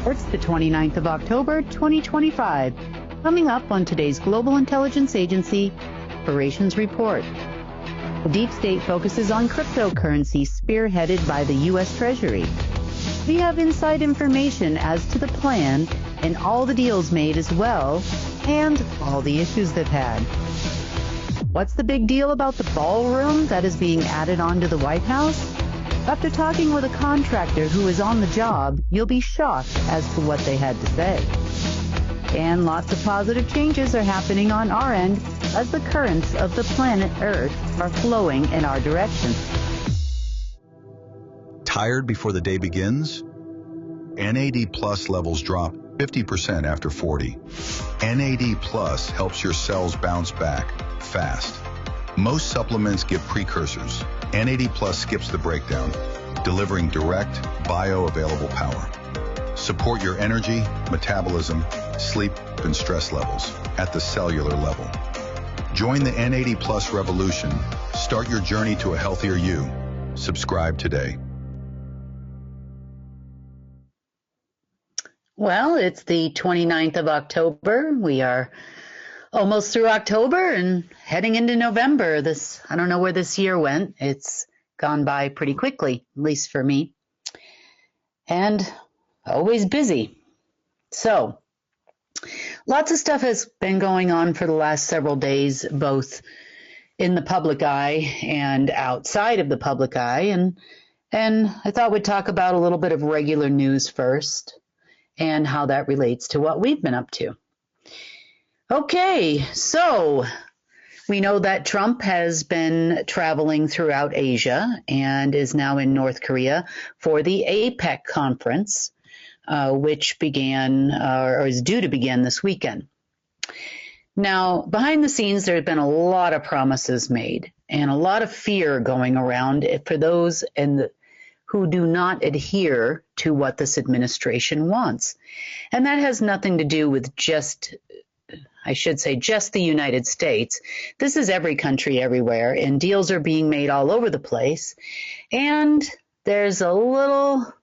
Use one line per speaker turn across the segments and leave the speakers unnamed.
It's the 29th of October, 2025. Coming up on today's Global Intelligence Agency Operations Report. The deep state focuses on cryptocurrency spearheaded by the U.S. Treasury. We have inside information as to the plan and all the deals made as well, and all the issues they've had. What's the big deal about the ballroom that is being added onto the White House? After talking with a contractor who is on the job, you'll be shocked as to what they had to say. And lots of positive changes are happening on our end as the currents of the planet Earth are flowing in our direction.
Tired before the day begins? NAD Plus levels drop 50% after 40. NAD Plus helps your cells bounce back fast. Most supplements give precursors. NAD Plus skips the breakdown, delivering direct, bioavailable power. Support your energy, metabolism, sleep, and stress levels at the cellular level. Join the NAD Plus revolution. Start your journey to a healthier you. Subscribe today.
Well, it's the 29th of October. We are almost through October and heading into November. I don't know where this year went. It's gone by pretty quickly, at least for me. And always busy. So, lots of stuff has been going on for the last several days, both in the public eye and outside of the public eye. And I thought we'd talk about a little bit of regular news first and how that relates to what we've been up to. Okay, so we know that Trump has been traveling throughout Asia and is now in North Korea for the APEC conference, which began or is due to begin this weekend. Now, behind the scenes, there have been a lot of promises made and a lot of fear going around for those who do not adhere to what this administration wants. And that has nothing to do with just the United States. This is every country everywhere, and deals are being made all over the place. And there's a little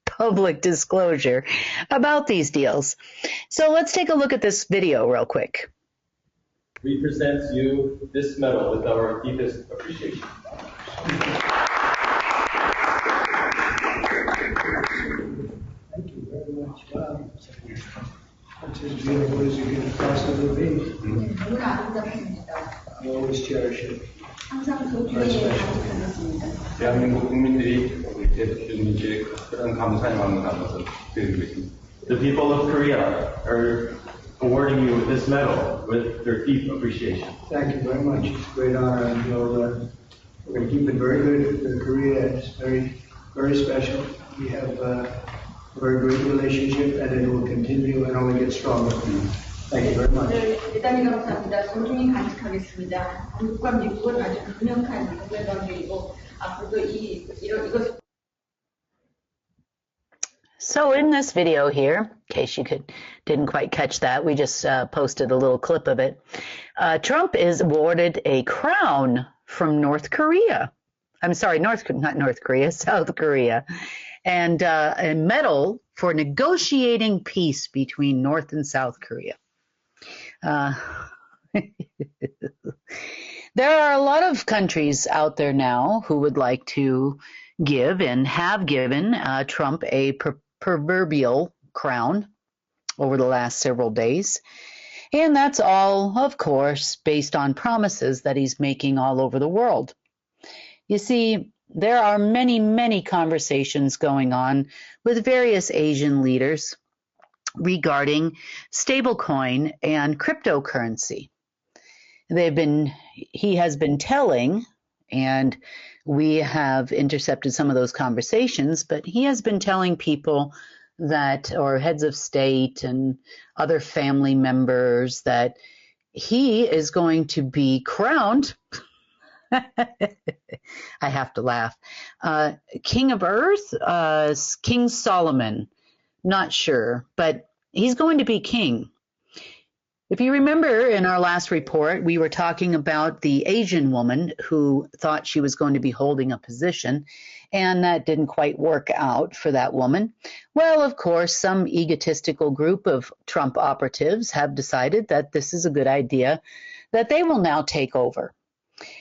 public disclosure about these deals. So let's take a look at this video real quick.
We present you this medal with our deepest appreciation.
Thank you very much. Wow. That's as beautiful as you can possibly be.
너무나 아름답습니다.
I always cherish it.
항상 소중히 간직하겠습니다.
대한민국 국민들이 우리 대통령님께 특별한 감사의 마음을 담아서 드리고 있습니다.
The people of Korea are awarding you this medal with their deep appreciation.
Thank you very much. It's a great honor, and we're going to keep it very good. Korea is very, very special. We have a very great relationship, and it will continue and only get stronger. Thank you very much.
대단히 감사합니다. 소중히 간직하겠습니다. 한국과 미국은 아주 강력한 동맹 관계이고 앞으로도 이것.
So in this video here, in case you didn't quite catch that, we just posted a little clip of it. Trump is awarded a crown from North Korea. I'm sorry, not North Korea, South Korea. And a medal for negotiating peace between North and South Korea. There are a lot of countries out there now who would like to give and have given Trump a proverbial crown over the last several days. And that's all, of course, based on promises that he's making all over the world. You see, there are many, many conversations going on with various Asian leaders regarding stablecoin and cryptocurrency. He has been telling, and we have intercepted some of those conversations, but he has been telling people that, or heads of state and other family members, that he is going to be crowned I have to laugh. King of Earth, King Solomon, not sure, but he's going to be king. If you remember in our last report, we were talking about the Asian woman who thought she was going to be holding a position, and that didn't quite work out for that woman. Well, of course, some egotistical group of Trump operatives have decided that this is a good idea, that they will now take over.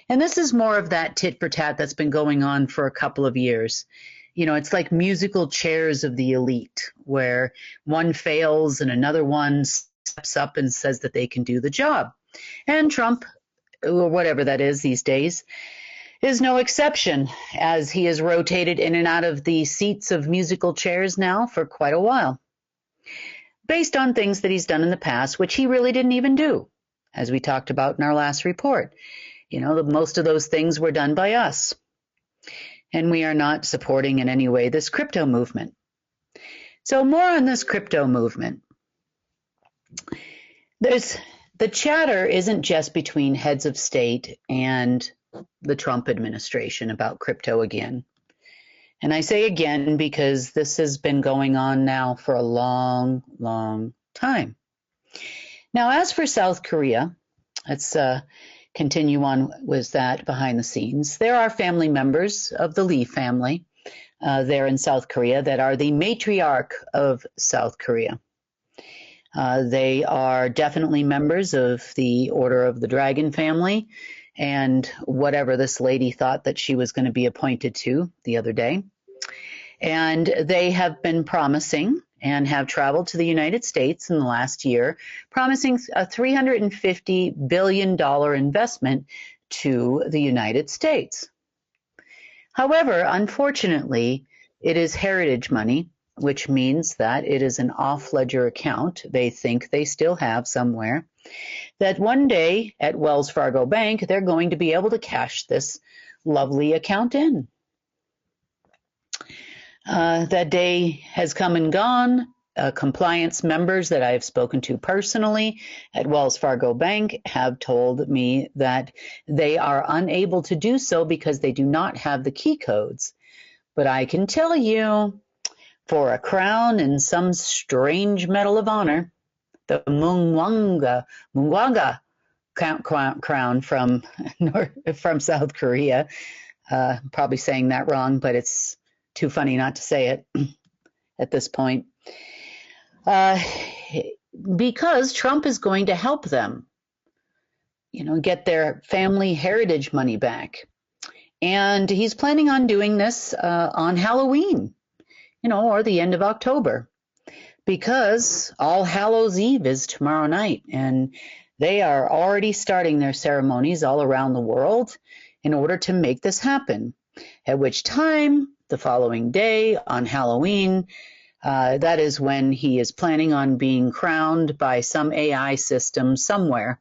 And this is more of that tit for tat that's been going on for a couple of years. You know, it's like musical chairs of the elite, where one fails and another one steps up and says that they can do the job. And Trump, or whatever that is these days, is no exception, as he has rotated in and out of the seats of musical chairs now for quite a while, based on things that he's done in the past, which he really didn't even do, as we talked about in our last report. You know, most of those things were done by us. And we are not supporting in any way this crypto movement. So more on this crypto movement. The chatter isn't just between heads of state and the Trump administration about crypto again. And I say again because this has been going on now for a long, long time. Now, as for South Korea, let's continue on with that behind the scenes. There are family members of the Lee family there in South Korea that are the matriarch of South Korea. They are definitely members of the Order of the Dragon family and whatever this lady thought that she was going to be appointed to the other day. And they have been promising and have traveled to the United States in the last year, promising a $350 billion investment to the United States. However, unfortunately, it is heritage money, which means that it is an off-ledger account they think they still have somewhere, that one day at Wells Fargo Bank, they're going to be able to cash this lovely account in. That day has come and gone. Compliance members that I have spoken to personally at Wells Fargo Bank have told me that they are unable to do so because they do not have the key codes. But I can tell you, for a crown and some strange medal of honor, the Mungwanga crown from South Korea, probably saying that wrong, but it's too funny not to say it at this point. Because Trump is going to help them, get their family heritage money back. And he's planning on doing this on Halloween, or the end of October, because All Hallows Eve is tomorrow night. And they are already starting their ceremonies all around the world in order to make this happen, at which time the following day on Halloween, that is when he is planning on being crowned by some AI system somewhere.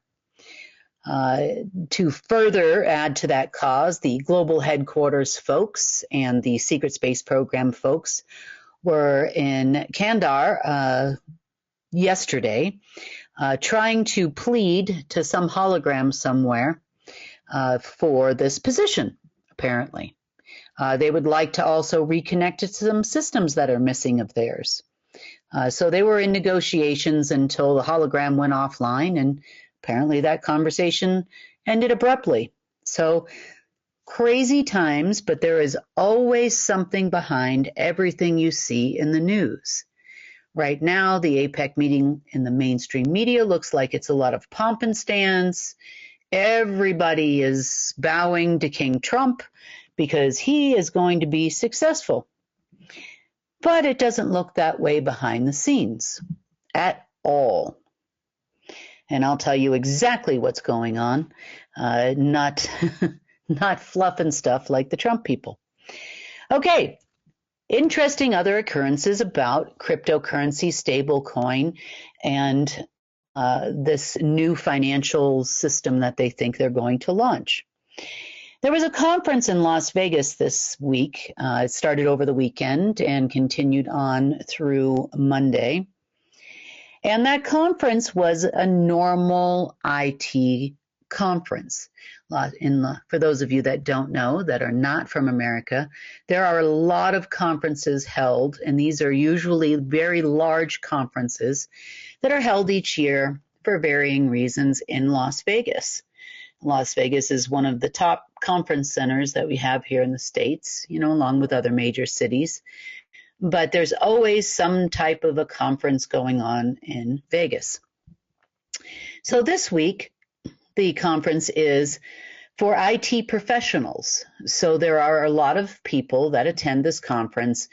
To further add to that cause, the global headquarters folks and the secret space program folks were in Kandahar yesterday trying to plead to some hologram somewhere for this position, apparently. They would like to also reconnect to some systems that are missing of theirs. So they were in negotiations until the hologram went offline, and apparently that conversation ended abruptly. So crazy times, but there is always something behind everything you see in the news. Right now, the APEC meeting in the mainstream media looks like it's a lot of pomp and stance. Everybody is bowing to King Trump because he is going to be successful. But it doesn't look that way behind the scenes at all. And I'll tell you exactly what's going on, not fluff and stuff like the Trump people. Okay, interesting other occurrences about cryptocurrency, stablecoin, and this new financial system that they think they're going to launch. There was a conference in Las Vegas this week. It started over the weekend and continued on through Monday. And that conference was a normal IT conference. For those of you that don't know, that are not from America, there are a lot of conferences held, and these are usually very large conferences that are held each year for varying reasons in Las Vegas. Las Vegas is one of the top conference centers that we have here in the States, along with other major cities. But there's always some type of a conference going on in Vegas. So this week, the conference is for IT professionals. So there are a lot of people that attend this conference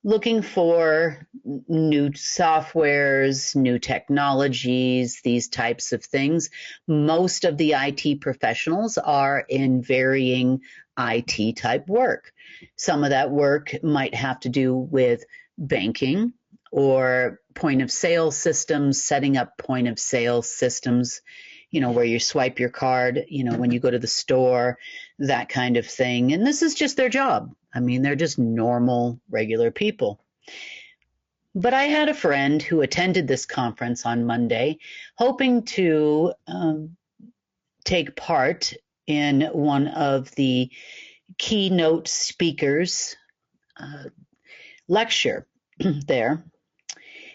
looking for new softwares, new technologies, these types of things. Most of the IT professionals are in varying IT type work. Some of that work might have to do with banking or point of sale systems, setting up point of sale systems, where you swipe your card, when you go to the store, that kind of thing. And this is just their job. I mean, they're just normal, regular people. But I had a friend who attended this conference on Monday, hoping to take part in one of the keynote speakers' lecture there.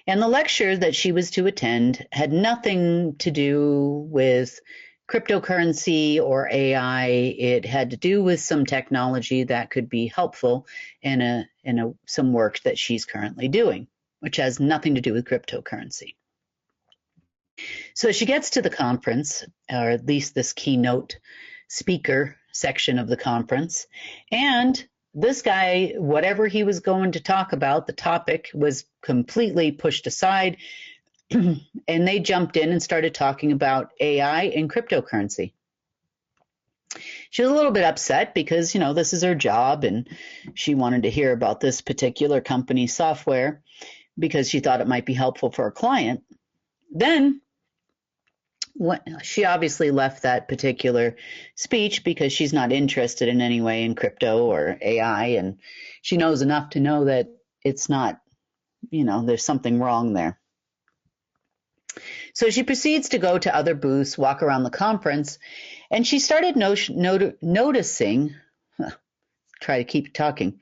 And the lecture that she was to attend had nothing to do with cryptocurrency or AI. It had to do with some technology that could be helpful in some work that she's currently doing, which has nothing to do with cryptocurrency. So she gets to the conference, or at least this keynote speaker section of the conference, and this guy, whatever he was going to talk about, the topic was completely pushed aside, and they jumped in and started talking about AI and cryptocurrency. She was a little bit upset because, this is her job, and she wanted to hear about this particular company's software because she thought it might be helpful for her client. Then she obviously left that particular speech because she's not interested in any way in crypto or AI, and she knows enough to know that it's not, there's something wrong there. So she proceeds to go to other booths, walk around the conference, and she started noticing, try to keep talking,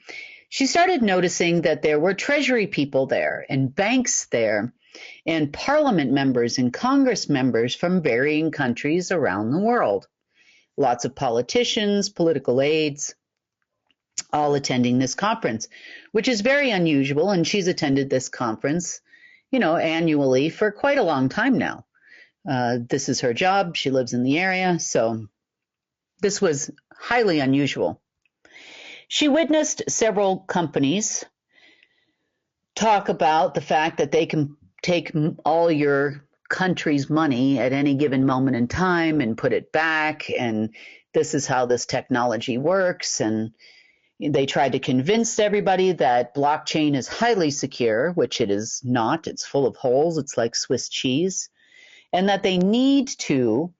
she started noticing that there were Treasury people there and banks there and parliament members and Congress members from varying countries around the world. Lots of politicians, political aides, all attending this conference, which is very unusual, and she's attended this conference, annually for quite a long time now. This is her job. She lives in the area, so this was highly unusual. She witnessed several companies talk about the fact that they can take all your country's money at any given moment in time and put it back, and this is how this technology works. And they tried to convince everybody that blockchain is highly secure, which it is not. It's full of holes. It's like Swiss cheese. And that they need to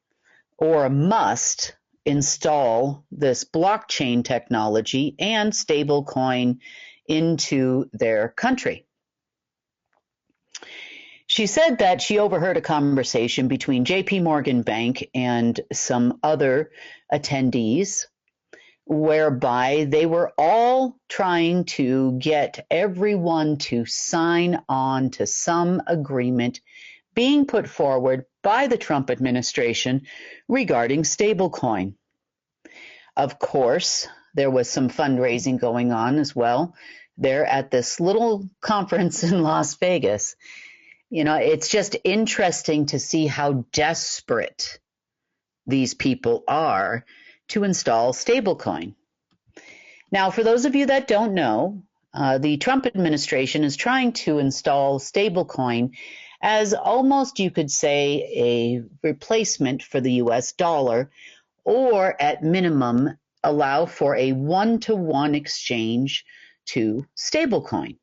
or must install this blockchain technology and stablecoin into their country. She said that she overheard a conversation between JP Morgan Bank and some other attendees whereby they were all trying to get everyone to sign on to some agreement being put forward by the Trump administration regarding stablecoin. Of course, there was some fundraising going on as well there at this little conference in Las Vegas. It's just interesting to see how desperate these people are to install stablecoin. Now, for those of you that don't know, the Trump administration is trying to install stablecoin as almost, you could say, a replacement for the US dollar, or at minimum allow for a one-to-one exchange to stablecoin.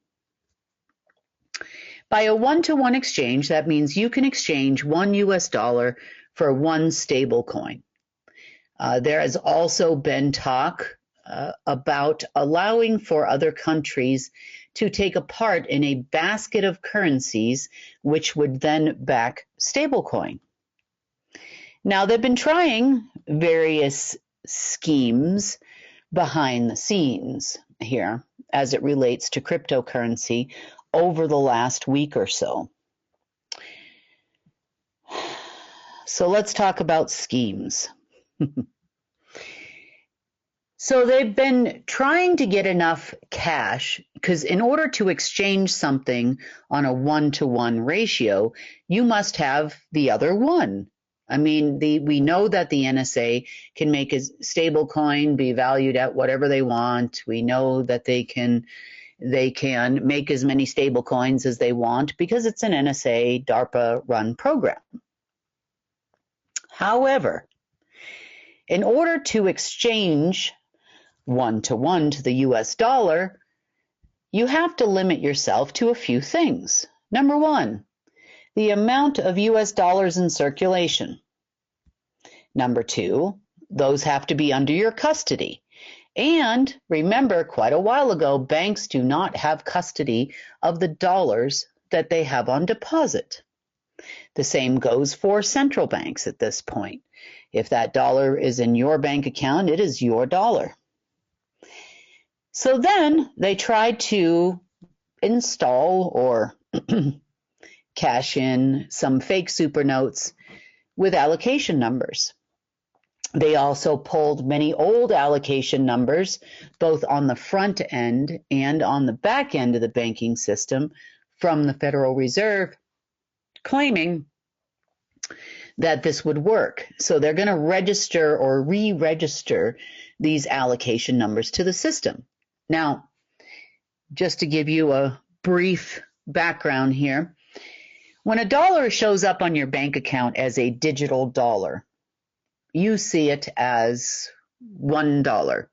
By a one-to-one exchange, that means you can exchange one US dollar for one stablecoin. There has also been talk about allowing for other countries to take a part in a basket of currencies, which would then back stablecoin. Now, they've been trying various schemes behind the scenes here as it relates to cryptocurrency over the last week or so. So let's talk about schemes. So they've been trying to get enough cash because in order to exchange something on a 1-to-1 ratio, you must have the other one. I mean, we know that the NSA can make a stable coin be valued at whatever they want. We know that they can make as many stable coins as they want because it's an NSA DARPA run program. However, in order to exchange 1-to-1 to the US dollar, you have to limit yourself to a few things. Number one, the amount of US dollars in circulation. Number two, those have to be under your custody. And remember, quite a while ago, banks do not have custody of the dollars that they have on deposit. The same goes for central banks at this point. If that dollar is in your bank account, it is your dollar. So then they tried to install or cash in some fake super notes with allocation numbers. They also pulled many old allocation numbers, both on the front end and on the back end of the banking system from the Federal Reserve, claiming that this would work. So they're going to register or re-register these allocation numbers to the system. Now, just to give you a brief background here, when a dollar shows up on your bank account as a digital dollar, you see it as $1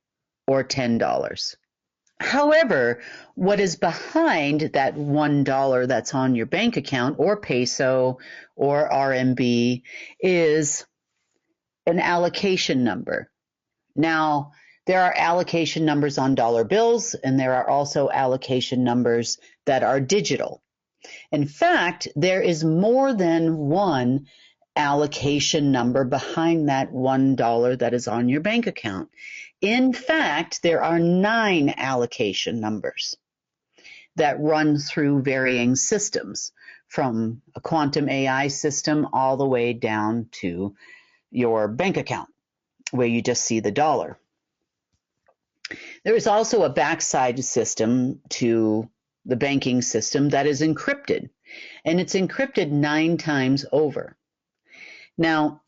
or $10. However, what is behind that $1 that's on your bank account or peso or RMB is an allocation number. Now, there are allocation numbers on dollar bills, and there are also allocation numbers that are digital. In fact, there is more than one allocation number behind that $1 that is on your bank account. In fact, there are 9 allocation numbers that run through varying systems, from a quantum AI system all the way down to your bank account, where you just see the dollar. There is also a backside system to the banking system that is encrypted, and it's encrypted 9 times over. Now,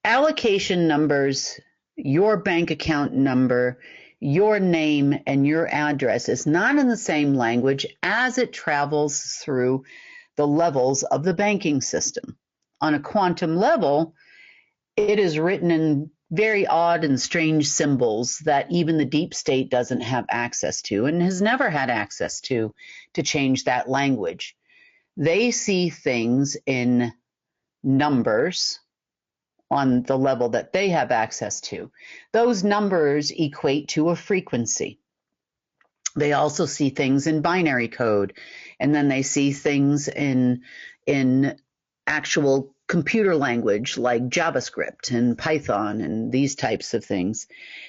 allocation numbers, your bank account number, your name, and your address is not in the same language as it travels through the levels of the banking system. On a quantum level, it is written in very odd and strange symbols that even the deep state doesn't have access to and has never had access to change that language. They see things in numbers on the level that they have access to. Those numbers equate to a frequency. They also see things in binary code, and then they see things in actual computer language like JavaScript and Python and these types of things.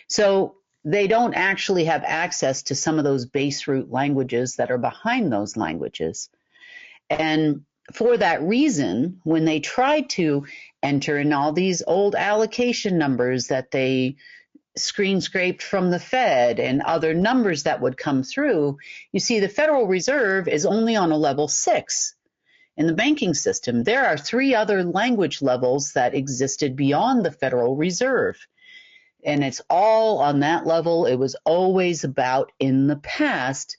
So they don't actually have access to some of those base root languages that are behind those languages. And for that reason, when they tried to enter in all these old allocation numbers that they screen scraped from the Fed and other numbers that would come through, you see the Federal Reserve is only on a level 6. In the banking system, there are 3 other language levels that existed beyond the Federal Reserve. And it's all on that level. It was always about, in the past,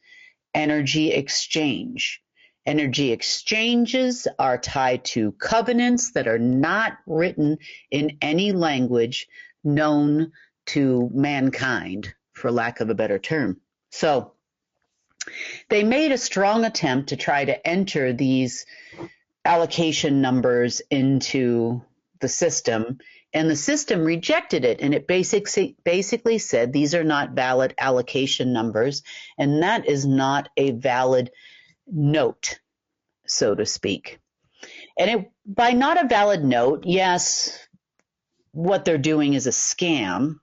energy exchange. Energy exchanges are tied to covenants that are not written in any language known to mankind, for lack of a better term. So they made a strong attempt to try to enter these allocation numbers into the system, and the system rejected it, and it basically said these are not valid allocation numbers, and that is not a valid note, so to speak. And by not a valid note, yes, what they're doing is a scam.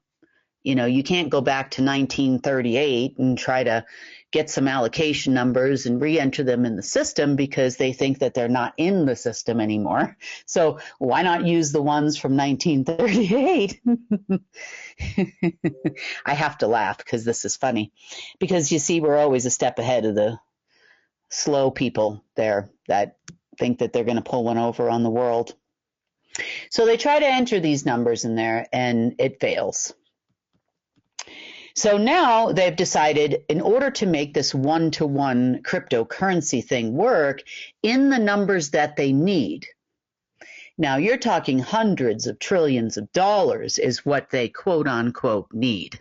You can't go back to 1938 and try to get some allocation numbers and re-enter them in the system because they think that they're not in the system anymore. So why not use the ones from 1938? I have to laugh because this is funny. Because you see, we're always a step ahead of the slow people there that think that they're going to pull one over on the world. So they try to enter these numbers in there and it fails. So now they've decided, in order to make this one-to-one cryptocurrency thing work in the numbers that they need. Now you're talking hundreds of trillions of dollars is what they quote unquote need.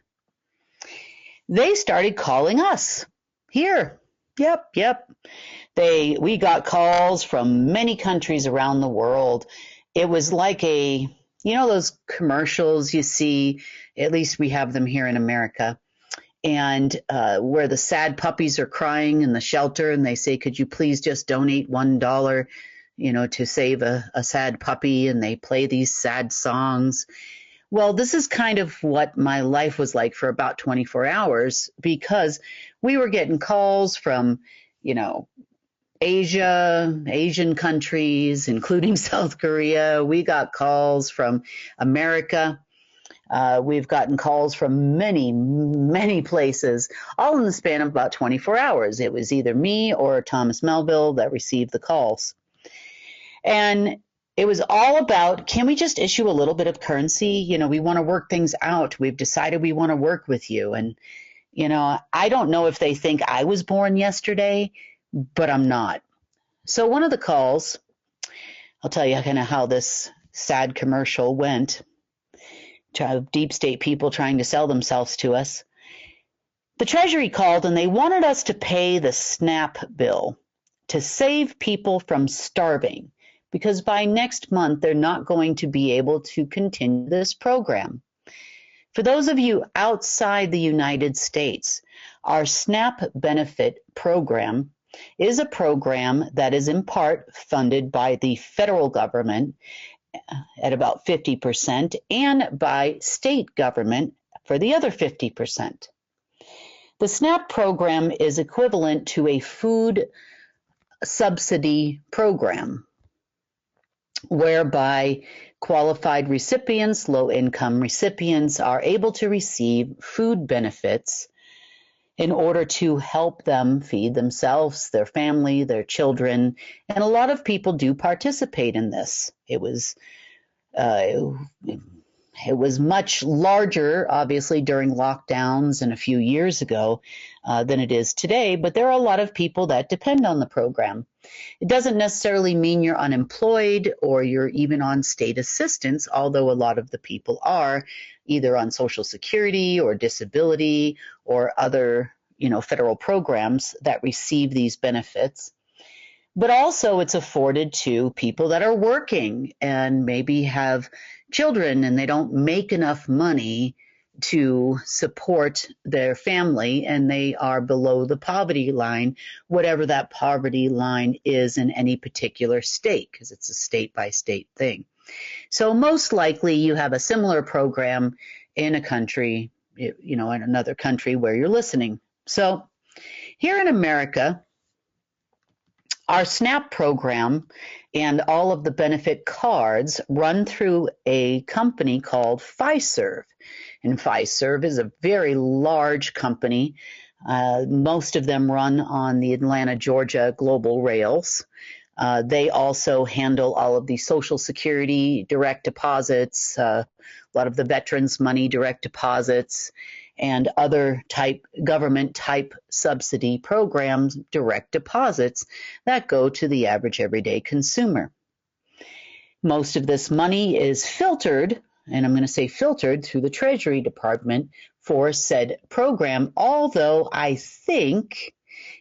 They started calling us here. Yep. We got calls from many countries around the world. It was like those commercials you see, at least we have them here in America, and where the sad puppies are crying in the shelter and they say, could you please just donate $1, to save a sad puppy, and they play these sad songs. Well, this is kind of what my life was like for about 24 hours because we were getting calls from, Asian countries, including South Korea. We got calls from America. We've gotten calls from many, many places, all in the span of about 24 hours. It was either me or Thomas Melville that received the calls. And it was all about, can we just issue a little bit of currency? We want to work things out. We've decided we want to work with you. And, I don't know if they think I was born yesterday, but I'm not. So one of the calls, I'll tell you kind of how this sad commercial went. Deep state people trying to sell themselves to us. The Treasury called and they wanted us to pay the SNAP bill to save people from starving, because by next month they're not going to be able to continue this program. For those of you outside the United States, our SNAP benefit program is a program that is in part funded by the federal government at about 50% and by state government for the other 50%. The SNAP program is equivalent to a food subsidy program whereby qualified recipients, low-income recipients, are able to receive food benefits in order to help them feed themselves, their family, their children. And a lot of people do participate in this. It was much larger, obviously, during lockdowns and a few years ago than it is today, but there are a lot of people that depend on the program. It doesn't necessarily mean you're unemployed or you're even on state assistance, although a lot of the people are either on Social Security or disability or other, federal programs that receive these benefits. But also it's afforded to people that are working and maybe have children and they don't make enough money to support their family and they are below the poverty line, whatever that poverty line is in any particular state, because it's a state-by-state thing. So most likely you have a similar program in a country, in another country where you're listening. So here in America, our SNAP program and all of the benefit cards run through a company called FireTV. And FireTV is a very large company. Most of them run on the Atlanta, Georgia global rails. They also handle all of the Social Security direct deposits, a lot of the veterans money direct deposits, and other government type subsidy programs, direct deposits that go to the average everyday consumer. Most of this money is filtered, and I'm going to say filtered, through the Treasury Department for said program, although I think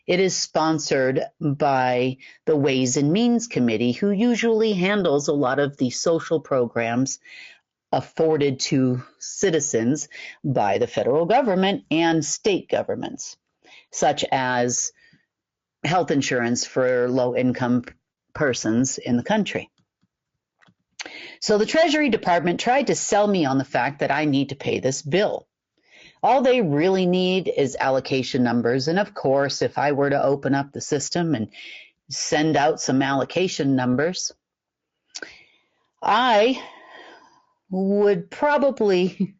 it is sponsored by the Ways and Means Committee, who usually handles a lot of the social programs afforded to citizens by the federal government and state governments, such as health insurance for low-income persons in the country. So the Treasury Department tried to sell me on the fact that I need to pay this bill. All they really need is allocation numbers. And of course, if I were to open up the system and send out some allocation numbers, it would probably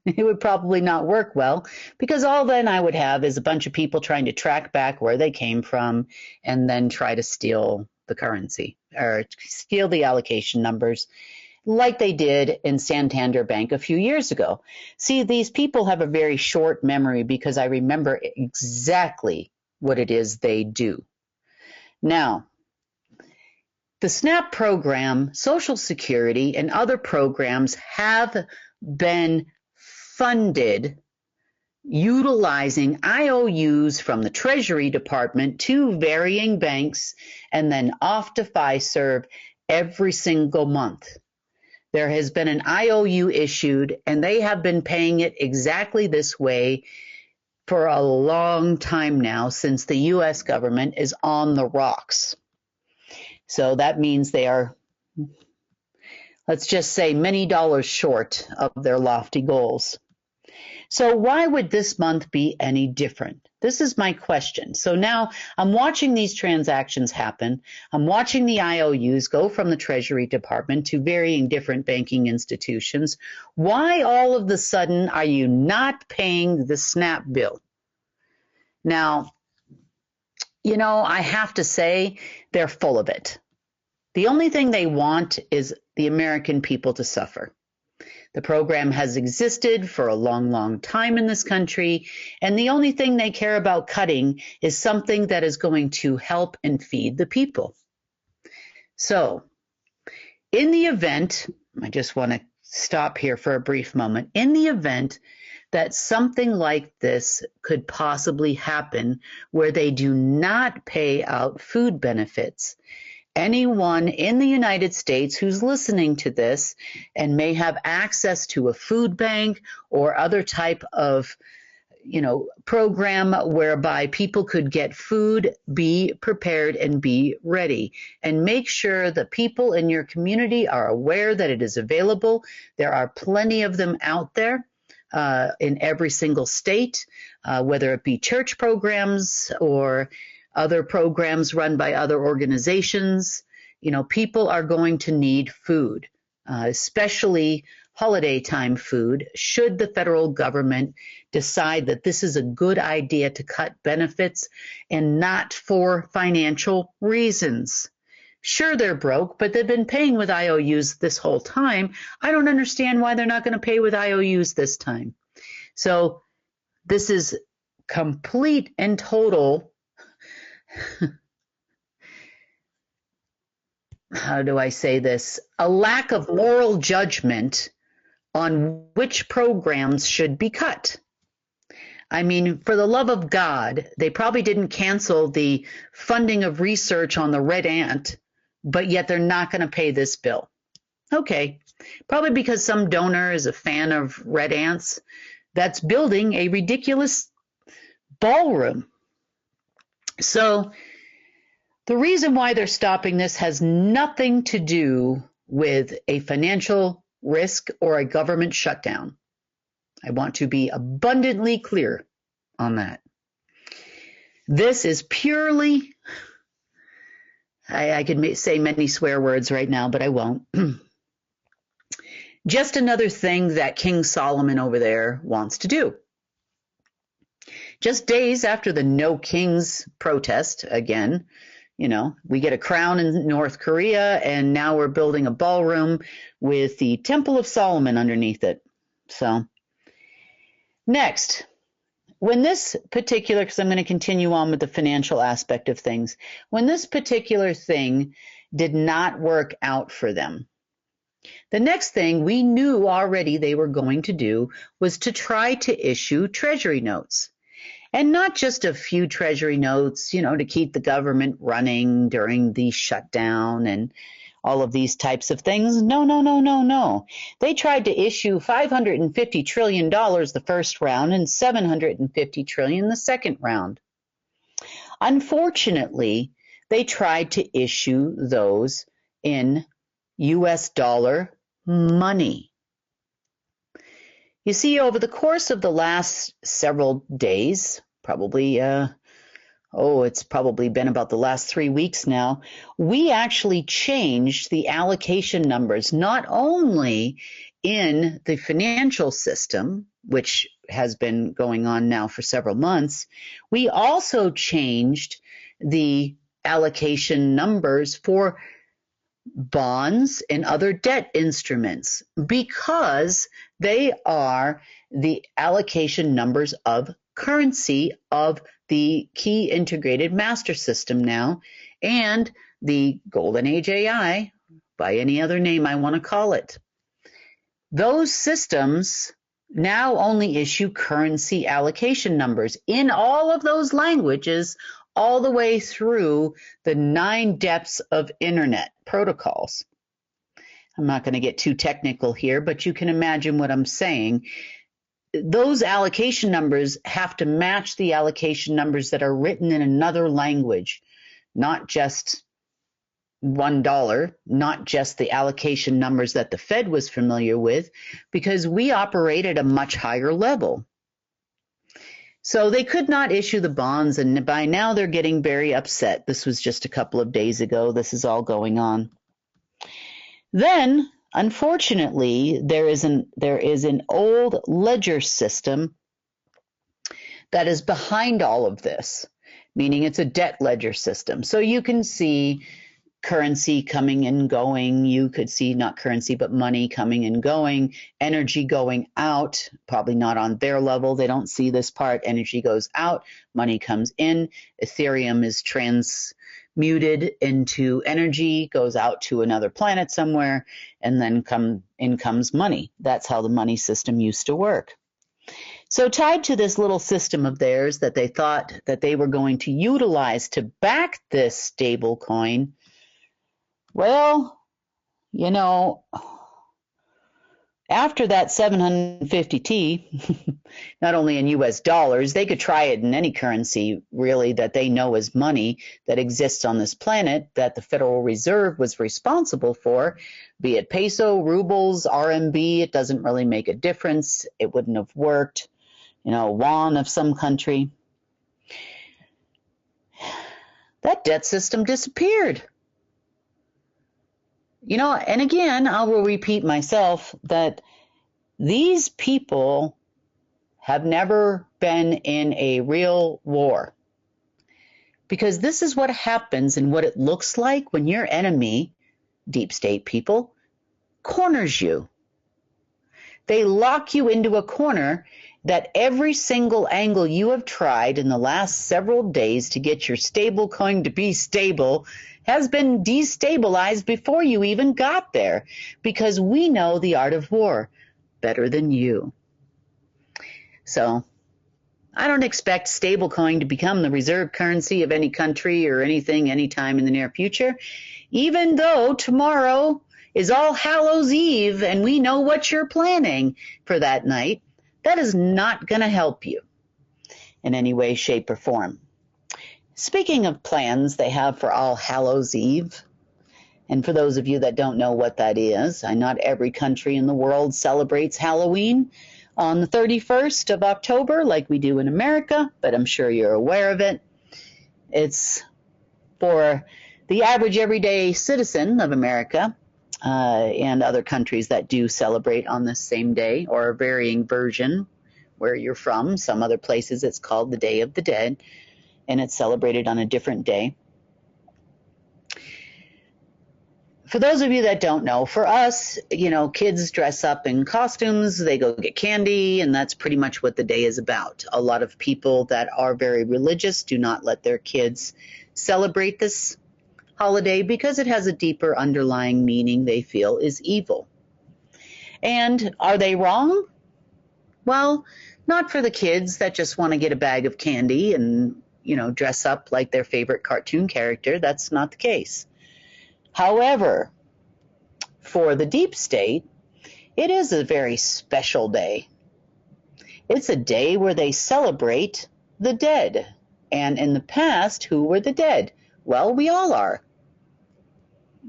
not work well, because all then I would have is a bunch of people trying to track back where they came from and then try to steal the currency or steal the allocation numbers like they did in Santander Bank a few years ago. See, these people have a very short memory because I remember exactly what it is they do. Now, the SNAP program, Social Security, and other programs have been funded utilizing IOUs from the Treasury Department to varying banks and then off to FireTV every single month. There has been an IOU issued, and they have been paying it exactly this way for a long time now, since the U.S. government is on the rocks. So that means they are, let's just say, many dollars short of their lofty goals. So why would this month be any different? This is my question. So now I'm watching these transactions happen. I'm watching the IOUs go from the Treasury Department to varying different banking institutions. Why all of a sudden are you not paying the SNAP bill? Now, I have to say they're full of it. The only thing they want is the American people to suffer. The program has existed for a long, long time in this country, and the only thing they care about cutting is something that is going to help and feed the people. So, in the event, I just want to stop here for a brief moment, in the event that something like this could possibly happen where they do not pay out food benefits, anyone in the United States who's listening to this and may have access to a food bank or other type of, program whereby people could get food, be prepared and be ready. And make sure the people in your community are aware that it is available. There are plenty of them out there in every single state, whether it be church programs or other programs run by other organizations. People are going to need food, especially holiday time food, should the federal government decide that this is a good idea to cut benefits and not for financial reasons. Sure, they're broke, but they've been paying with IOUs this whole time. I don't understand why they're not going to pay with IOUs this time. So this is complete and total how do I say this? A lack of moral judgment on which programs should be cut. I mean, for the love of God, they probably didn't cancel the funding of research on the red ant, but yet they're not going to pay this bill. Okay, probably because some donor is a fan of red ants that's building a ridiculous ballroom. So the reason why they're stopping this has nothing to do with a financial risk or a government shutdown. I want to be abundantly clear on that. This is purely, I could say many swear words right now, but I won't. Just another thing that King Solomon over there wants to do. Just days after the No Kings protest, again, we get a crown in North Korea, and now we're building a ballroom with the Temple of Solomon underneath it. So, next, when this particular, because I'm going to continue on with the financial aspect of things, when this particular thing did not work out for them, the next thing we knew already they were going to do was to try to issue Treasury notes. And not just a few Treasury notes, to keep the government running during the shutdown and all of these types of things. No. They tried to issue $550 trillion the first round and $750 trillion the second round. Unfortunately, they tried to issue those in U.S. dollar money. You see, over the course of the last several days, probably, it's probably been about the last 3 weeks now, we actually changed the allocation numbers, not only in the financial system, which has been going on now for several months, we also changed the allocation numbers for bonds and other debt instruments because they are the allocation numbers of currency of the key integrated master system now, and the golden age AI, by any other name I want to call it. Those systems now only issue currency allocation numbers in all of those languages, all the way through the 9 depths of internet protocols. I'm not going to get too technical here, but you can imagine what I'm saying. Those allocation numbers have to match the allocation numbers that are written in another language, not just $1, not just the allocation numbers that the Fed was familiar with, because we operate at a much higher level. So they could not issue the bonds, and by now they're getting very upset. This was just a couple of days ago. This is all going on. Then, unfortunately, there is an old ledger system that is behind all of this, meaning it's a debt ledger system. So you can see currency coming and going. You could see not currency, but money coming and going, energy going out, probably not on their level. They don't see this part. Energy goes out, money comes in. Ethereum is transmuted into energy, goes out to another planet somewhere, and then in comes money. That's how the money system used to work. So tied to this little system of theirs that they thought that they were going to utilize to back this stable coin, well, you know, after that 750T, not only in US dollars, they could try it in any currency really that they know is money that exists on this planet that the Federal Reserve was responsible for, be it peso, rubles, RMB, it doesn't really make a difference. It wouldn't have worked. You know, yuan of some country. That debt system disappeared. You know, and again, I will repeat myself that these people have never been in a real war. Because this is what happens and what it looks like when your enemy, deep state people, corners you. They lock you into a corner that every single angle you have tried in the last several days to get your stable coin to be stable has been destabilized before you even got there, because we know the art of war better than you. So I don't expect stablecoin to become the reserve currency of any country or anything anytime in the near future, even though tomorrow is All Hallows Eve and we know what you're planning for that night. That is not going to help you in any way, shape, or form. Speaking of plans they have for All Hallows Eve, and for those of you that don't know what that is, not every country in the world celebrates Halloween on the 31st of October like we do in America, but I'm sure you're aware of it. It's for the average everyday citizen of America and other countries that do celebrate on this same day, or a varying version where you're from. Some other places it's called the Day of the Dead, and it's celebrated on a different day. For those of you that don't know, for us, you know, kids dress up in costumes, they go get candy, and that's pretty much what the day is about. A lot of people that are very religious do not let their kids celebrate this holiday because it has a deeper underlying meaning they feel is evil. And are they wrong? Well, not for the kids that just want to get a bag of candy and, you know, dress up like their favorite cartoon character. That's not the case. However, for the deep state, it is a very special day. It's a day where they celebrate the dead. And in the past, who were the dead? Well, we all are.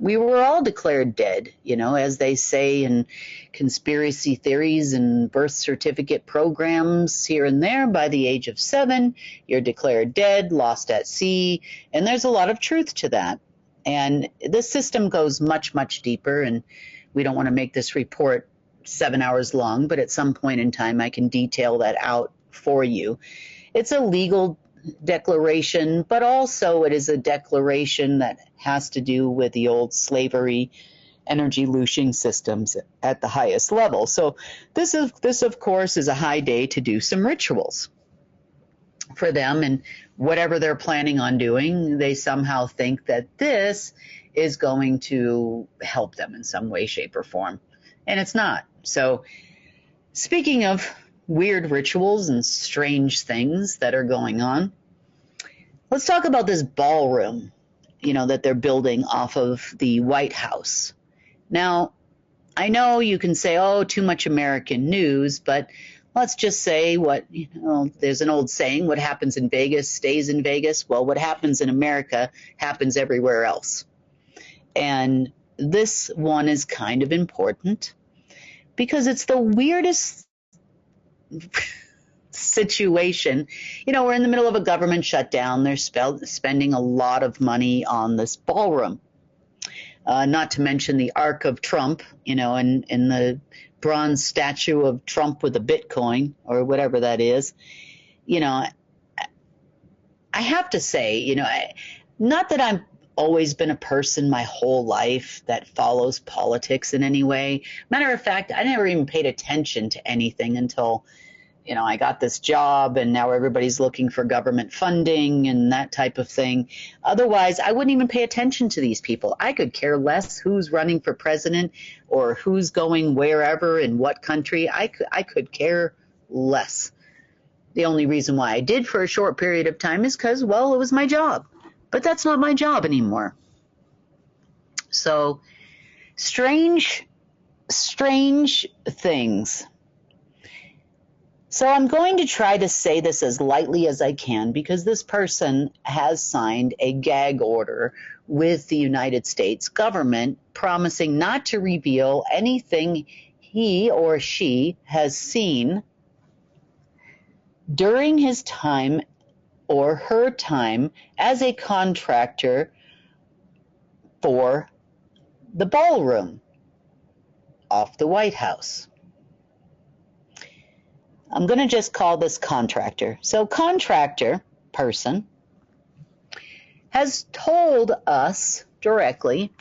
we were all declared dead, as they say in conspiracy theories and birth certificate programs here and there. By the age of 7, you're declared dead, lost at sea, and there's a lot of truth to that. And this system goes much, much deeper, and we don't want to make this report 7 hours long, but at some point in time I can detail that out for you. It's a legal declaration, but also it is a declaration that has to do with the old slavery energy looshing systems at the highest level. So this of course is a high day to do some rituals for them, and whatever they're planning on doing, they somehow think that this is going to help them in some way, shape, or form, and it's not. So speaking of weird rituals and strange things that are going on, let's talk about this ballroom, that they're building off of the White House. Now, I know you can say, oh, too much American news, but let's just say there's an old saying, what happens in Vegas stays in Vegas. Well, what happens in America happens everywhere else. And this one is kind of important because it's the weirdest situation. We're in the middle of a government shutdown. They're spending a lot of money on this ballroom. Not to mention the Ark of Trump, and the bronze statue of Trump with a Bitcoin or whatever that is. I have to say, not that I've always been a person my whole life that follows politics in any way. Matter of fact, I never even paid attention to anything until I got this job, and now everybody's looking for government funding and that type of thing. Otherwise, I wouldn't even pay attention to these people. I could care less who's running for president or who's going wherever in what country. I could care less. The only reason why I did for a short period of time is because, well, it was my job. But that's not my job anymore. So, strange things. So I'm going to try to say this as lightly as I can because this person has signed a gag order with the United States government promising not to reveal anything he or she has seen during his time or her time as a contractor for the ballroom off the White House. I'm going to just call this contractor. So contractor person has told us directly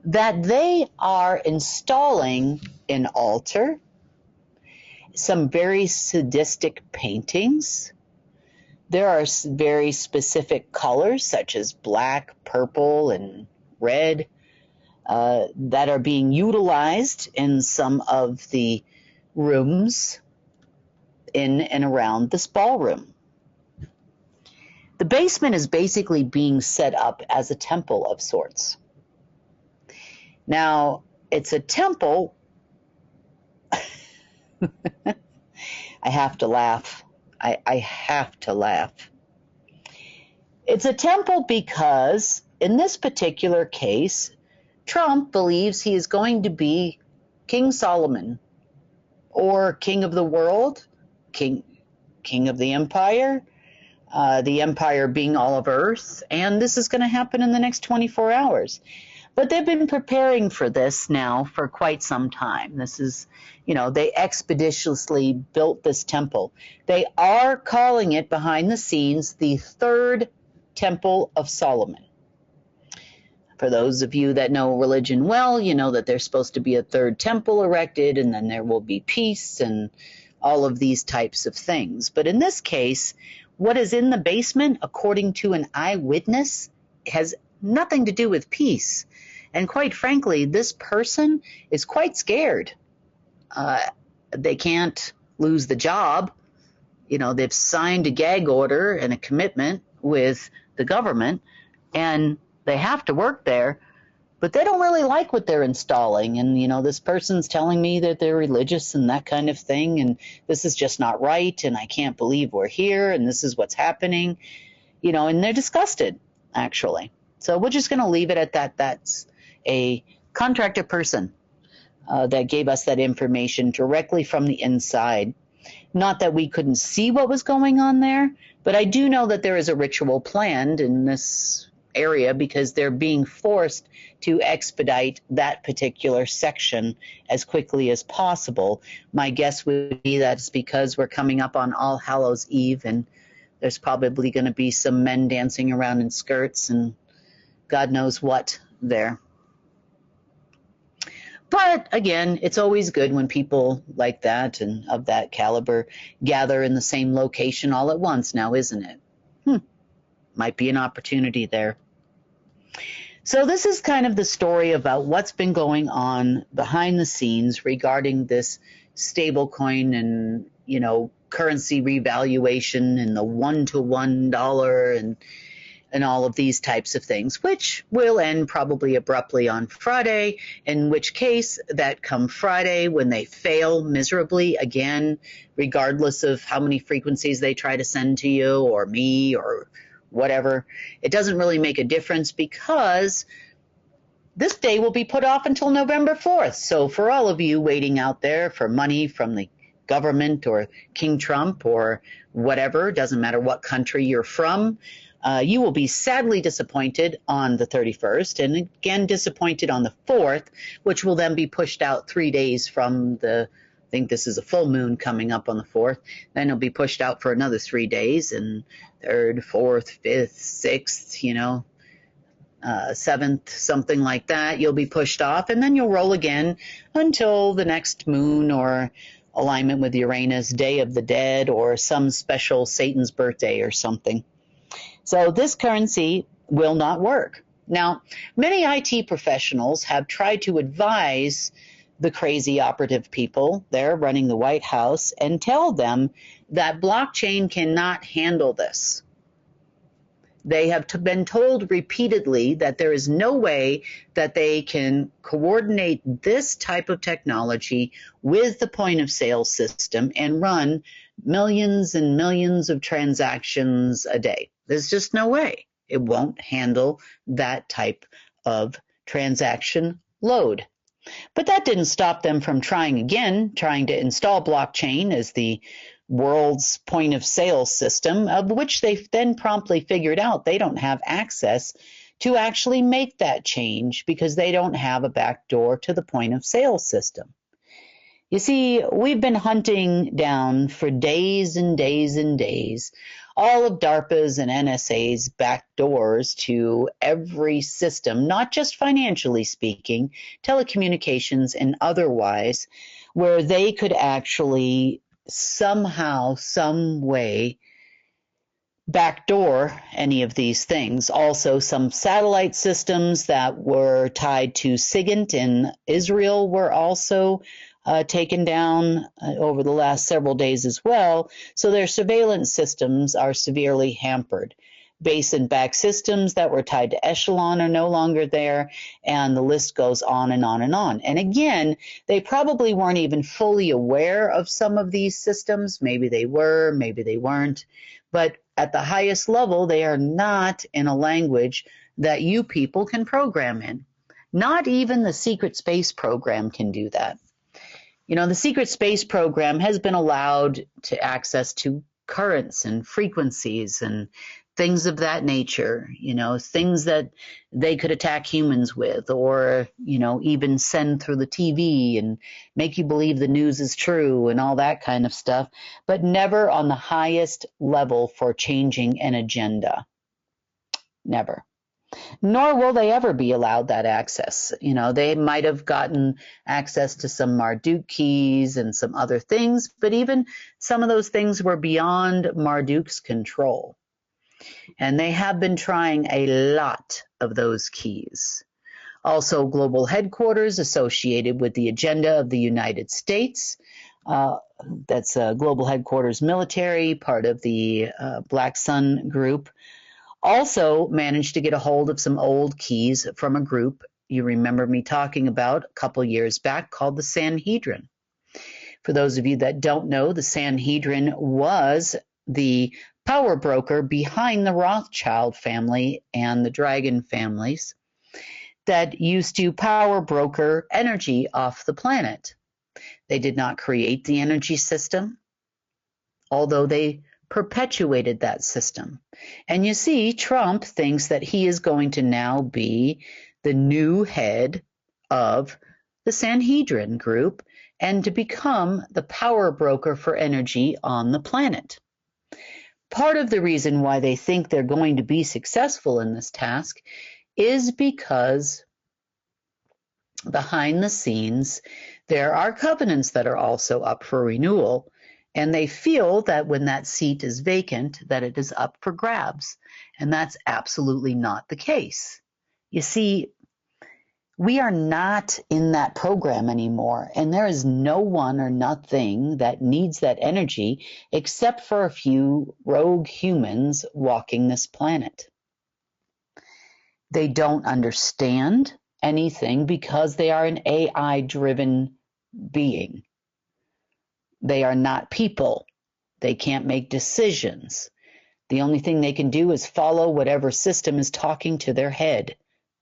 that they are installing an altar, some very sadistic paintings. There are very specific colors such as black, purple, and red that are being utilized in some of the rooms in and around this ballroom. The basement is basically being set up as a temple of sorts. Now, it's a temple. I have to laugh. I have to laugh. It's a temple because in this particular case, Trump believes he is going to be King Solomon or king of the world, king of the empire being all of earth, and this is going to happen in the next 24 hours. But they've been preparing for this now for quite some time. This is, they expeditiously built this temple. They are calling it behind the scenes the Third Temple of Solomon. For those of you that know religion well, you know that there's supposed to be a third temple erected, and then there will be peace and all of these types of things. But in this case, what is in the basement, according to an eyewitness, has nothing to do with peace. And quite frankly, this person is quite scared. They can't lose the job. They've signed a gag order and a commitment with the government, and they have to work there. But they don't really like what they're installing. And, this person's telling me that they're religious and that kind of thing. And this is just not right. And I can't believe we're here. And this is what's happening. And they're disgusted, actually. So we're just going to leave it at that. That's a contractor person that gave us that information directly from the inside. Not that we couldn't see what was going on there, but I do know that there is a ritual planned in this area because they're being forced to expedite that particular section as quickly as possible. My guess would be that's because we're coming up on All Hallows Eve, and there's probably going to be some men dancing around in skirts and God knows what there. But again, it's always good when people like that and of that caliber gather in the same location all at once now, isn't it? Might be an opportunity there. So this is kind of the story about what's been going on behind the scenes regarding this stablecoin and, you know, currency revaluation and the $1 to $1 and all of these types of things, which will end probably abruptly on Friday, in which case that come Friday when they fail miserably again, regardless of how many frequencies they try to send to you or me or whatever, it doesn't really make a difference because this day will be put off until November 4th. So for all of you waiting out there for money from the government or King Trump or whatever, doesn't matter what country you're from, you will be sadly disappointed on the 31st and again disappointed on the 4th, which will then be pushed out 3 days from the, I think this is a full moon coming up on the 4th, then it'll be pushed out for another 3 days, and 3rd, 4th, 5th, 6th, you know, 7th, something like that, you'll be pushed off, and then you'll roll again until the next moon or alignment with Uranus, Day of the Dead, or some special Satan's birthday or something. So this currency will not work. Now, many IT professionals have tried to advise the crazy operative people there running the White House and tell them that blockchain cannot handle this. They have been told repeatedly that there is no way that they can coordinate this type of technology with the point of sale system and run millions and millions of transactions a day. There's just no way. It won't handle that type of transaction load. But that didn't stop them from trying again, trying to install blockchain as the world's point of sale system, of which they then promptly figured out they don't have access to actually make that change because they don't have a backdoor to the point of sale system. You see, we've been hunting down for days and days and days all of DARPA's and NSA's backdoors to every system, not just financially speaking, telecommunications and otherwise, where they could actually somehow, some way backdoor any of these things. Also, some satellite systems that were tied to SIGINT in Israel were also taken down over the last several days as well, so their surveillance systems are severely hampered. Base and back systems that were tied to Echelon are no longer there, and the list goes on and on and on. And again, they probably weren't even fully aware of some of these systems. Maybe they were, maybe they weren't. But at the highest level, they are not in a language that you people can program in. Not even the secret space program can do that. You know, the secret space program has been allowed to access to currents and frequencies and things of that nature, you know, things that they could attack humans with, or, you know, even send through the TV and make you believe the news is true and all that kind of stuff, but never on the highest level for changing an agenda. Never. Nor will they ever be allowed that access. You know, they might have gotten access to some Marduk keys and some other things, but even some of those things were beyond Marduk's control. And they have been trying a lot of those keys. Also, global headquarters associated with the agenda of the United States. That's global headquarters military, part of the Black Sun group. Also managed to get a hold of some old keys from a group you remember me talking about a couple years back called the Sanhedrin. For those of you that don't know, the Sanhedrin was the power broker behind the Rothschild family and the Dragon families. that used to power broker energy off the planet. They did not create the energy system, although they perpetuated that system. And you see, Trump thinks that he is going to now be the new head of the Sanhedrin group and to become the power broker for energy on the planet. Part of the reason why they think they're going to be successful in this task is because behind the scenes, there are covenants that are also up for renewal, and they feel that when that seat is vacant, that it is up for grabs, and that's absolutely not the case. You see, we are not in that program anymore, and there is no one or nothing that needs that energy except for a few rogue humans walking this planet. They don't understand anything because they are an AI-driven being. They are not people. They can't make decisions. The only thing they can do is follow whatever system is talking to their head.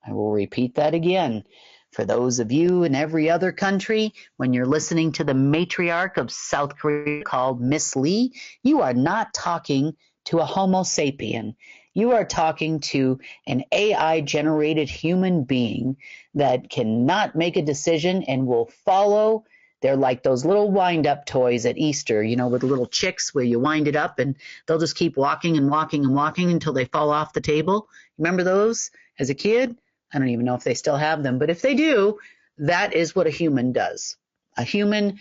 I will repeat that again. For those of you in every other country, when you're listening to the matriarch of South Korea called Miss Lee, you are not talking to a Homo sapien. You are talking to an AI-generated human being that cannot make a decision and will follow. They're like those little wind-up toys at Easter, you know, with the little chicks where you wind it up and they'll just keep walking and walking and walking until they fall off the table. Remember those as a kid? I don't even know if they still have them, but if they do, that is what a human does. A human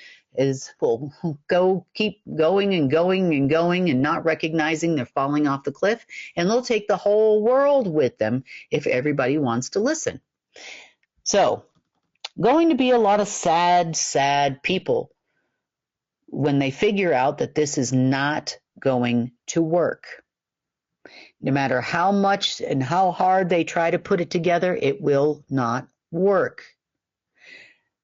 will keep going and going and going and not recognizing they're falling off the cliff, and they'll take the whole world with them if everybody wants to listen. So, going to be a lot of sad people when they figure out that this is not going to work. No matter how much and how hard they try to put it together, it will not work.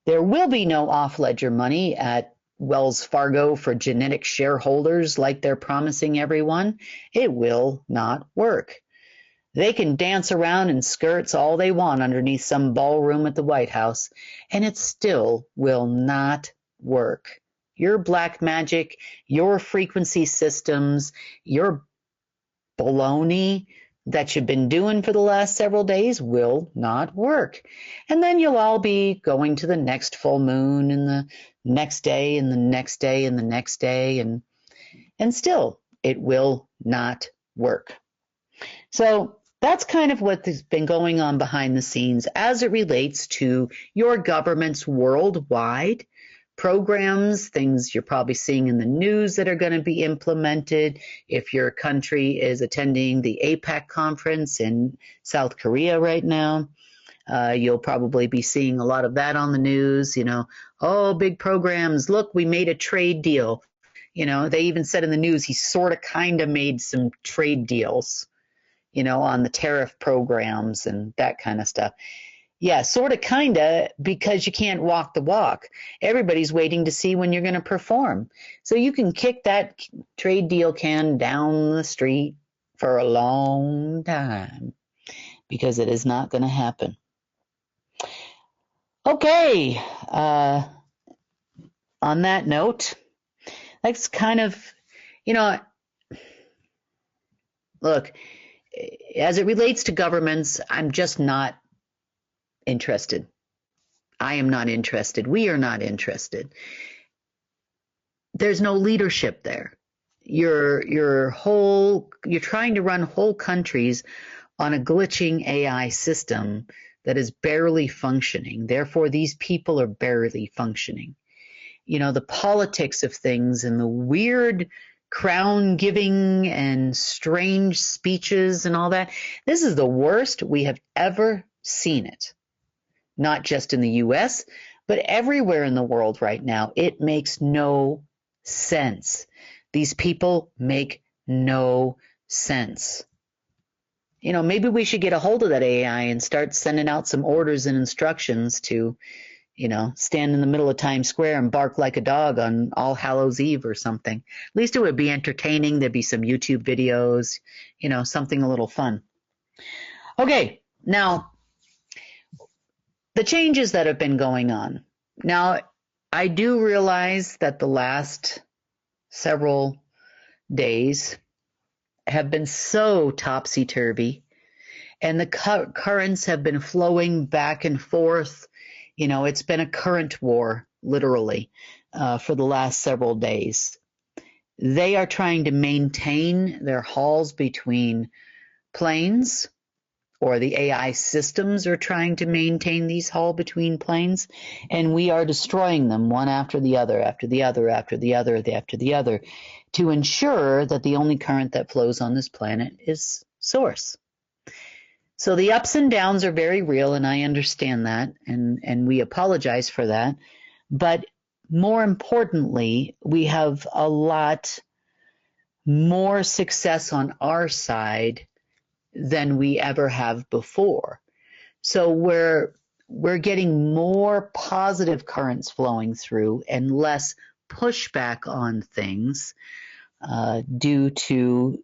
There will be no off-ledger money at Wells Fargo for genetic shareholders like they're promising everyone. It will not work. They can dance around in skirts all they want underneath some ballroom at the White House, and it still will not work. Your black magic, your frequency systems, your baloney that you've been doing for the last several days will not work. And then you'll all be going to the next full moon and the next day and the next day and the next day, and still it will not work. So that's kind of what has been going on behind the scenes as it relates to your governments worldwide. Programs, things you're probably seeing in the news that are going to be implemented. If your country is attending the APEC conference in South Korea right now, you'll probably be seeing a lot of that on the news. You know, oh, big programs. Look, we made a trade deal. You know, they even said in the news he sort of kind of made some trade deals, you know, on the tariff programs and that kind of stuff. Yeah, sort of, kind of, because you can't walk the walk. Everybody's waiting to see when you're going to perform. So you can kick that trade deal can down the street for a long time because it is not going to happen. Okay, on that note, that's kind of, you know, look, as it relates to governments, I'm just not interested. I am not interested. We are not interested. There's no leadership there. You're trying to run whole countries on a glitching AI system that is barely functioning. Therefore, these people are barely functioning. You know, the politics of things and the weird crown giving and strange speeches and all that. This is the worst we have ever seen it. Not just in the U.S., but everywhere in the world right now. It makes no sense. These people make no sense. You know, maybe we should get a hold of that AI and start sending out some orders and instructions to, you know, stand in the middle of Times Square and bark like a dog on All Hallows Eve or something. At least it would be entertaining. There'd be some YouTube videos, you know, something a little fun. Okay, now, the changes that have been going on. Now, I do realize that the last several days have been so topsy-turvy, and the currents have been flowing back and forth. You know, it's been a current war, literally, for the last several days. They are trying to maintain their halls between planes, or the AI systems are trying to maintain these halls between planes, and we are destroying them one after the other, after the other, after the other, after the other, to ensure that the only current that flows on this planet is source. So the ups and downs are very real, and I understand that, and we apologize for that. But more importantly, we have a lot more success on our side than we ever have before. So we're getting more positive currents flowing through and less pushback on things due to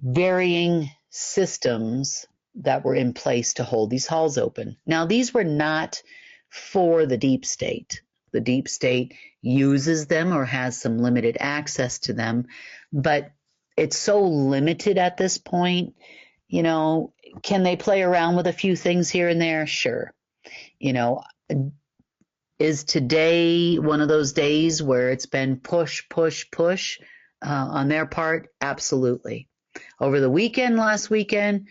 varying systems that were in place to hold these halls open. Now, these were not for the deep state. The deep state uses them or has some limited access to them, but it's so limited at this point. You know, can they play around with a few things here and there? Sure. You know, is today one of those days where it's been push, push, push on their part? Absolutely. Over the weekend, last weekend,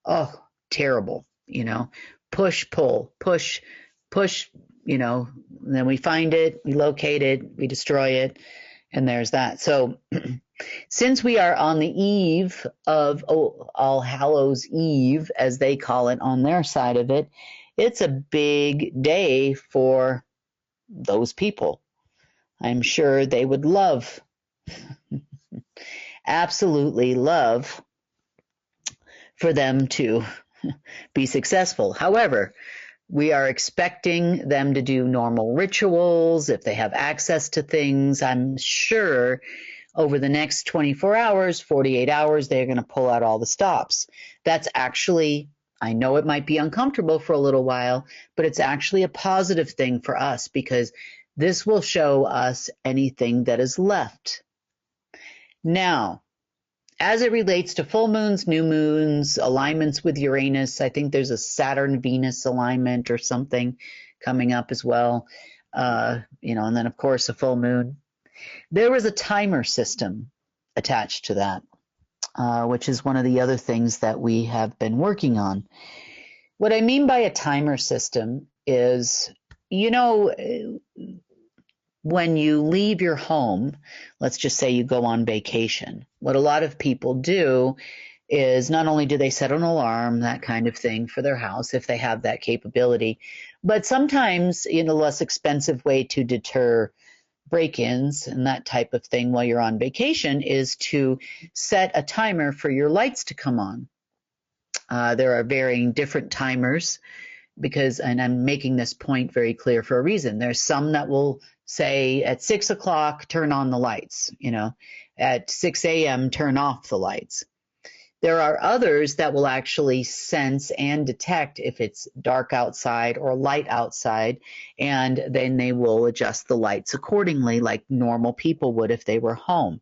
oh, terrible. You know, push, pull, push, push, you know, and then we find it, we locate it, we destroy it, and there's that. So since we are on the eve of All Hallows Eve, as they call it on their side of it, it's a big day for those people. I'm sure they would love, absolutely love, for them to be successful. However, we are expecting them to do normal rituals. If they have access to things, I'm sure over the next 24 hours, 48 hours, they're going to pull out all the stops. That's actually, I know it might be uncomfortable for a little while, but it's actually a positive thing for us because this will show us anything that is left. Now, as it relates to full moons, new moons, alignments with Uranus, I think there's a Saturn-Venus alignment or something coming up as well. You know, and then of course a full moon. There was a timer system attached to that, which is one of the other things that we have been working on. What I mean by a timer system is, you know, when you leave your home, let's just say you go on vacation, what a lot of people do is not only do they set an alarm, that kind of thing, for their house if they have that capability, but sometimes, you know, a less expensive way to deter break-ins and that type of thing while you're on vacation is to set a timer for your lights to come on. There are varying different timers because, and I'm making this point very clear for a reason, there's some that will say at 6 o'clock, turn on the lights, you know, at 6 a.m., turn off the lights. There are others that will actually sense and detect if it's dark outside or light outside, and then they will adjust the lights accordingly like normal people would if they were home.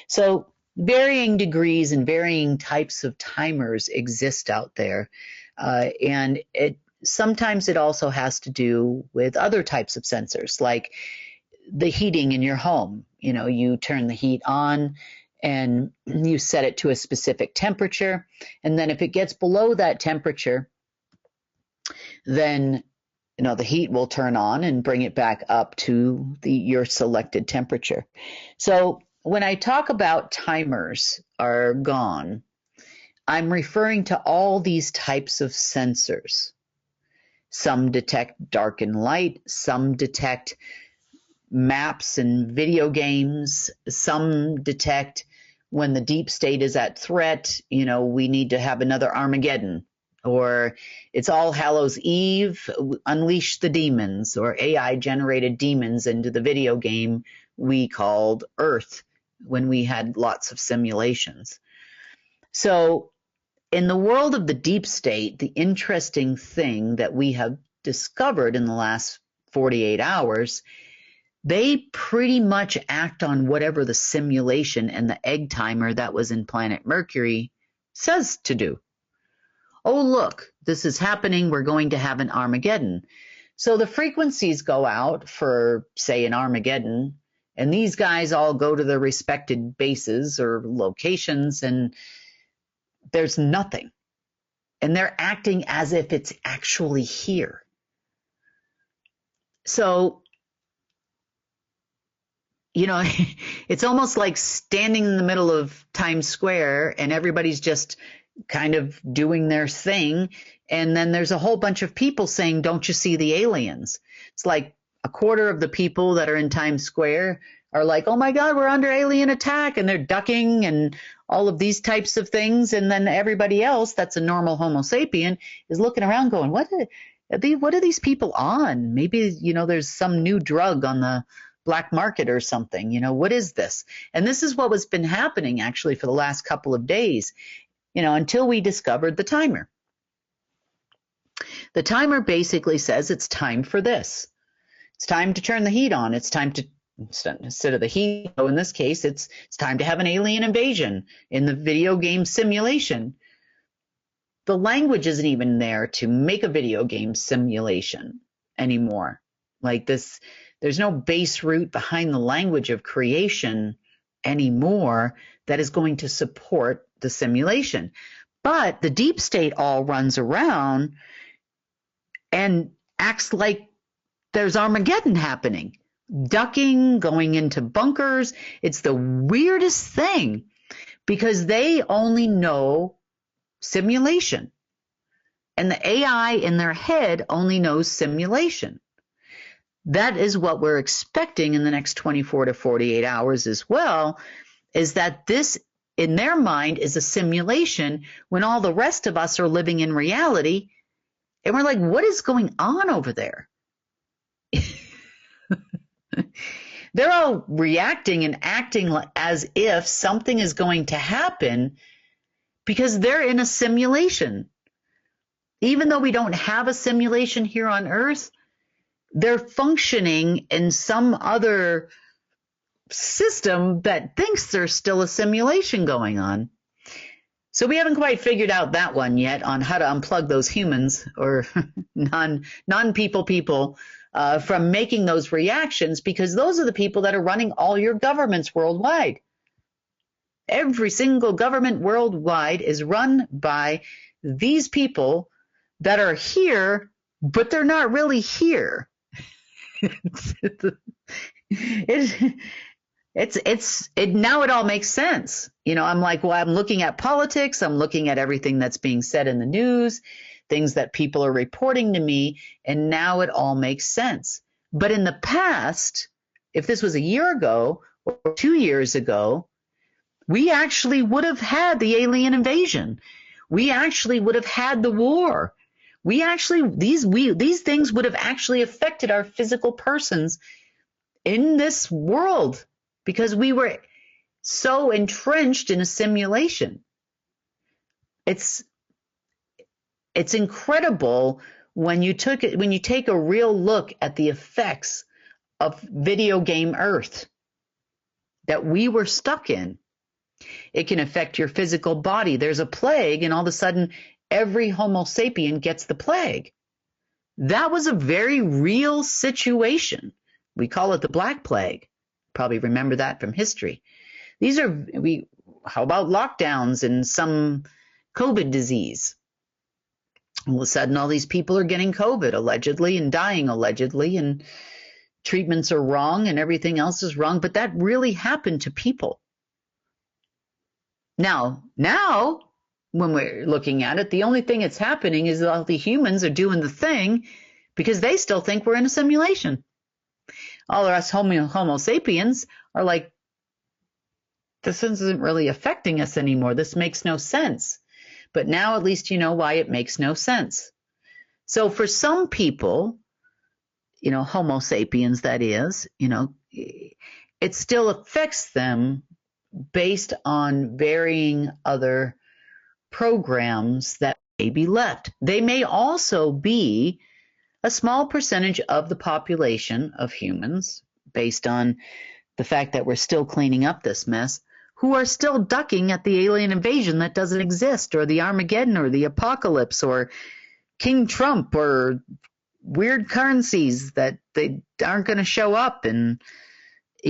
So varying degrees and varying types of timers exist out there, and sometimes it also has to do with other types of sensors, like the heating in your home. You know, you turn the heat on and you set it to a specific temperature, and then if it gets below that temperature, then, you know, the heat will turn on and bring it back up to your selected temperature. So when I talk about timers are gone, I'm referring to all these types of sensors. Some detect dark and light, some detect maps and video games, some detect when the deep state is at threat, you know, we need to have another Armageddon, or it's All Hallows Eve, unleash the demons, or AI generated demons into the video game we called Earth when we had lots of simulations. So in the world of the deep state, the interesting thing that we have discovered in the last 48 hours, they pretty much act on whatever the simulation and the egg timer that was in Planet Mercury says to do. Oh, look, this is happening. We're going to have an Armageddon. So the frequencies go out for, say, an Armageddon, and these guys all go to their respected bases or locations, and there's nothing. And they're acting as if it's actually here. So, it's almost like standing in the middle of Times Square and everybody's just kind of doing their thing. And then there's a whole bunch of people saying, don't you see the aliens? It's like a quarter of the people that are in Times Square are like, oh my God, we're under alien attack. And they're ducking and all of these types of things. And then everybody else that's a normal Homo sapien is looking around going, what are these people on? Maybe, there's some new drug on the black market or something. What is this? And this is what has been happening actually for the last couple of days, until we discovered the timer. The timer basically says it's time for this. It's time to turn the heat on. It's time to, instead of the heat, in this case, it's time to have an alien invasion in the video game simulation. The language isn't even there to make a video game simulation anymore. Like this, there's no base root behind the language of creation anymore that is going to support the simulation. But the deep state all runs around and acts like there's Armageddon happening, ducking, going into bunkers. It's the weirdest thing because they only know simulation. And the AI in their head only knows simulation. That is what we're expecting in the next 24 to 48 hours as well, is that this, in their mind, is a simulation when all the rest of us are living in reality. And we're like, what is going on over there? They're all reacting and acting as if something is going to happen because they're in a simulation. Even though we don't have a simulation here on Earth, they're functioning in some other system that thinks there's still a simulation going on. So we haven't quite figured out that one yet on how to unplug those humans or non-people from making those reactions, because those are the people that are running all your governments worldwide. Every single government worldwide is run by these people that are here, but they're not really here. Now it all makes sense. I'm like, well, I'm looking at politics. I'm looking at everything that's being said in the news, things that people are reporting to me, and now it all makes sense. But in the past, if this was a year ago or 2 years ago, we actually would have had the alien invasion. We actually would have had the war. These things would have actually affected our physical persons in this world because we were so entrenched in a simulation. It's incredible when you take a real look at the effects of video game Earth that we were stuck in. It can affect your physical body. There's a plague, and all of a sudden, every Homo sapien gets the plague. That was a very real situation. We call it the Black Plague. Probably remember that from history. How about lockdowns and some COVID disease? All of a sudden, all these people are getting COVID allegedly and dying allegedly, and treatments are wrong and everything else is wrong. But that really happened to people. Now, when we're looking at it, the only thing that's happening is that all the humans are doing the thing because they still think we're in a simulation. All of us Homo sapiens are like, this isn't really affecting us anymore. This makes no sense. But now at least you know why it makes no sense. So for some people, Homo sapiens, that is, it still affects them based on varying other programs that may be left. They may also be a small percentage of the population of humans, based on the fact that we're still cleaning up this mess, who are still ducking at the alien invasion that doesn't exist, or the Armageddon, or the apocalypse, or King Trump, or weird currencies that they aren't going to show up, and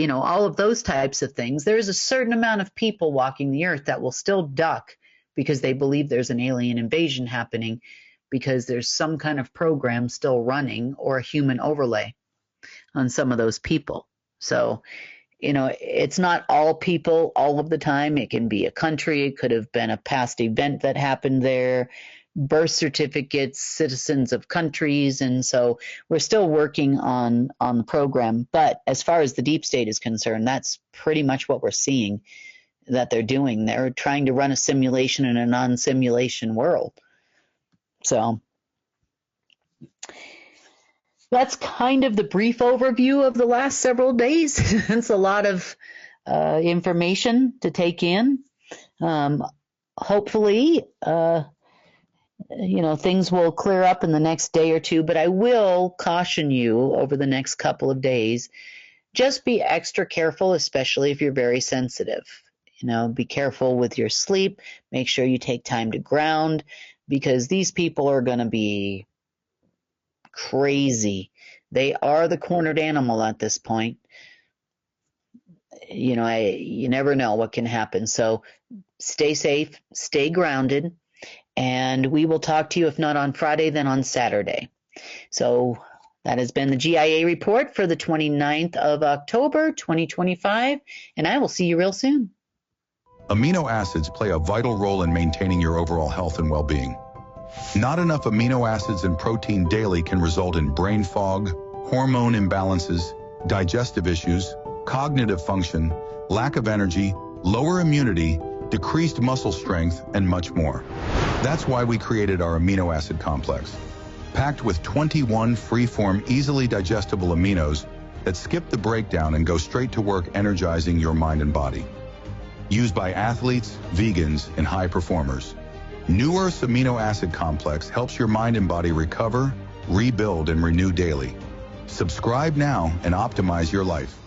all of those types of things. There's a certain amount of people walking the earth that will still duck because they believe there's an alien invasion happening, because there's some kind of program still running or a human overlay on some of those people. So, it's not all people all of the time. It can be a country. It could have been a past event that happened there, birth certificates, citizens of countries. And so we're still working on the program. But as far as the deep state is concerned, that's pretty much what we're seeing that they're doing. They're trying to run a simulation in a non-simulation world. So that's kind of the brief overview of the last several days. It's a lot of information to take in. Hopefully, things will clear up in the next day or two, but I will caution you over the next couple of days, just be extra careful, especially if you're very sensitive. Be careful with your sleep. Make sure you take time to ground, because these people are going to be crazy. They are the cornered animal at this point. You never know what can happen. So stay safe, stay grounded, and we will talk to you, if not on Friday, then on Saturday. So that has been the GIA report for the 29th of October, 2025, and I will see you real soon.
Amino acids play a vital role in maintaining your overall health and well-being. Not enough amino acids and protein daily can result in brain fog, hormone imbalances, digestive issues, cognitive function, lack of energy, lower immunity, decreased muscle strength, and much more. That's why we created our amino acid complex, packed with 21 free-form, easily digestible aminos that skip the breakdown and go straight to work energizing your mind and body. Used by athletes, vegans, and high performers. New Earth's amino acid complex helps your mind and body recover, rebuild, and renew daily. Subscribe now and optimize your life.